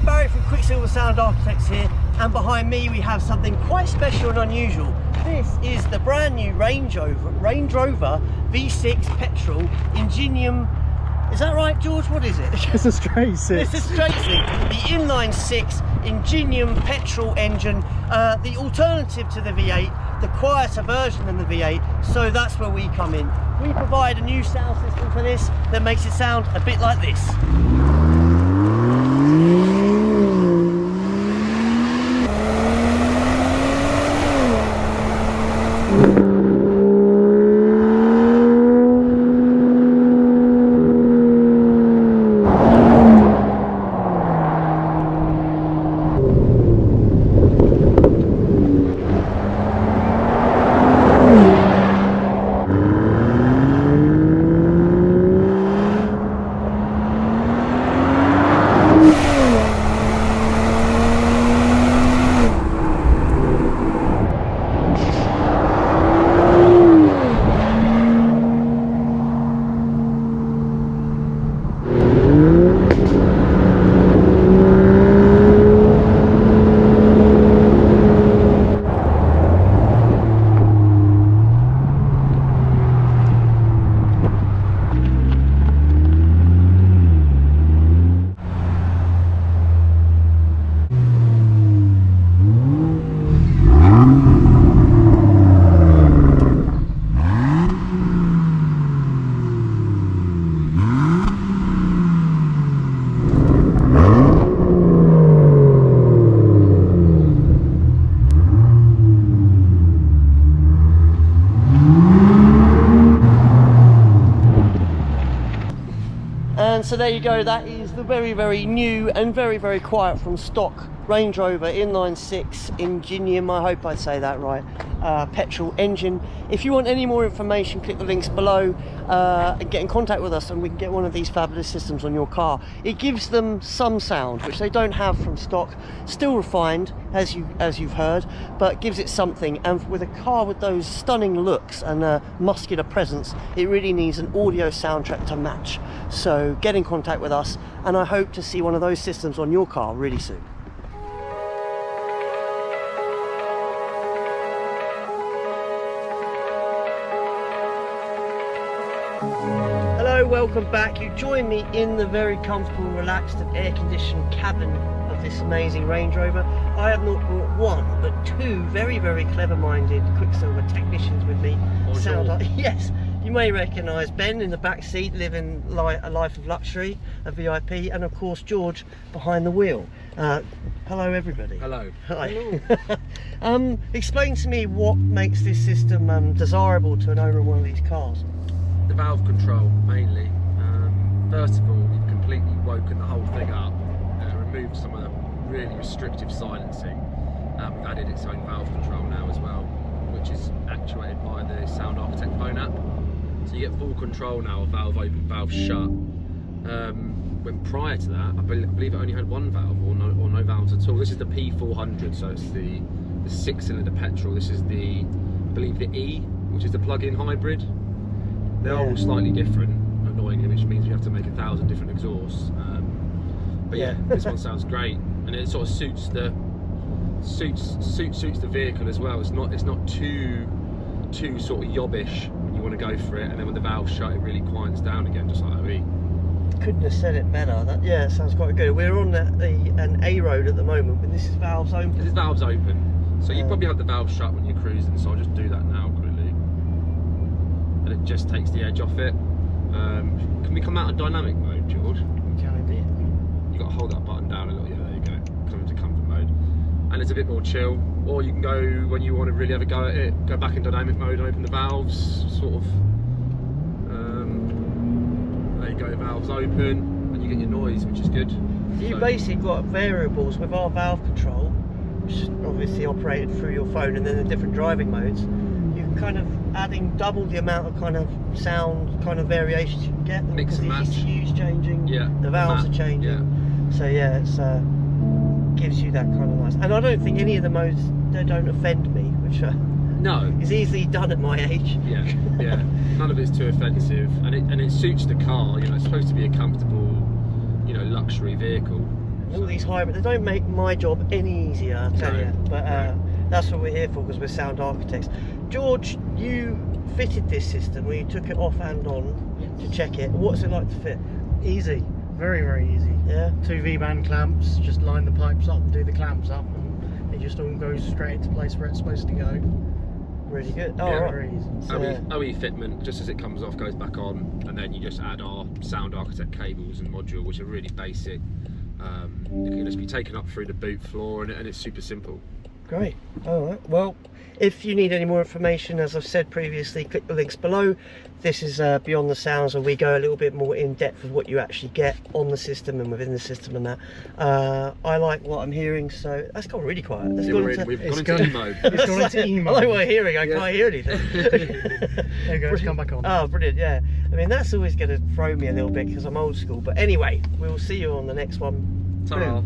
Barry from Quicksilver Sound Architects here, and behind me we have something quite special and unusual. This is the brand new Range Rover V6 petrol Ingenium. Is that right, George? What is it? It's a straight six. It's a straight six. The inline six Ingenium petrol engine, the alternative to the V8, the quieter version than the V8. So that's where we come in. We provide a new sound system for this that makes it sound a bit like this. So there you go, that is the very new and very quiet from stock Range Rover inline 6 Ingenium, I hope I say that right, petrol engine. If you want any more information, click the links below and get in contact with us and we can get one of these fabulous systems on your car. It gives them some sound which they don't have from stock, still refined as you've heard, but gives it something, and with a car with those stunning looks and muscular presence, it really needs an audio soundtrack to match. So get in contact with us and I hope to see one of those systems on your car really soon. Hello, welcome back. You join me in the very comfortable, relaxed and air-conditioned cabin of this amazing Range Rover. I have not brought one, but two very clever-minded Quicksilver technicians with me. Yes, you may recognise Ben in the back seat, living a life of luxury, a VIP, and of course George behind the wheel. Hello everybody. Hello. Hi. Hello. Explain to me what makes this system desirable to an owner of one of these cars. The valve control mainly. First of all, we've completely woken the whole thing up, removed some of the really restrictive silencing. We've added its own valve control now as well, which is actuated by the Sound Architect phone app. So you get full control now of valve open, valve shut. When prior to that, I believe it only had one valve or no valves at all. This is the P400, so it's the 6-cylinder petrol. This is the, I believe, the E, which is the plug-in hybrid. They're all slightly different, annoyingly, which means we have to make 1,000 different exhausts. But yeah, this one sounds great, and it sort of suits the vehicle as well. It's not too sort of yobbish when you want to go for it, and then with the valve shut, it really quiets down again, just like that. Couldn't have said it better. Yeah, it sounds quite good. We're on an A road at the moment, but this is valves open. This is valves open, so you probably have the valve shut when you're cruising. So I'll just do that now quickly. And it just takes the edge off it. Can we come out of dynamic mode, George? We can indeed. You've got to hold that button down a little. Yeah, there you go. Come into comfort mode. And it's a bit more chill. Or you can go, when you want to really have a go at it, go back in dynamic mode and open the valves, sort of. There you go, valves open, and you get your noise, which is good. You basically got variables with our valve control, which is obviously operated through your phone, and then the different driving modes. Kind of adding double the amount of kind of sound kind of variations you can get. Mix and match. The ECU's changing, yeah, the valves are changing. Yeah. So yeah, it's gives you that kind of nice. And I don't think any of the modes, they don't offend me, which no, is easily done at my age. Yeah, yeah. None of it's too offensive, and it suits the car. You know, it's supposed to be a comfortable, you know, luxury vehicle. all these hybrid, they don't make my job any easier, I tell you. But that's what we're here for, because we're sound architects. George, you fitted this system, where you took it off and on to check it. What's it like to fit? Easy, very, very easy. Yeah. 2 V-band clamps, just line the pipes up and do the clamps up, and it just all goes straight into place where it's supposed to go. Really good. Oh, Yeah. right. Very easy. So, OE fitment, just as it comes off, goes back on, and then you just add our sound architect cables and module, which are really basic. It can just be taken up through the boot floor, and it's super simple. Great. All right. Well, if you need any more information, as I've said previously, click the links below. This is Beyond the Sounds, where we go a little bit more in depth of what you actually get on the system and within the system and that. I like what I'm hearing, so that's gone really quiet. We've gone into E mode. It's gone into E I mode. like what I'm hearing. I can't hear anything. There you go, it's come back on. Oh, brilliant. Yeah. I mean, that's always going to throw me a little bit because I'm old school. But anyway, we'll see you on the next one. Ta-ra.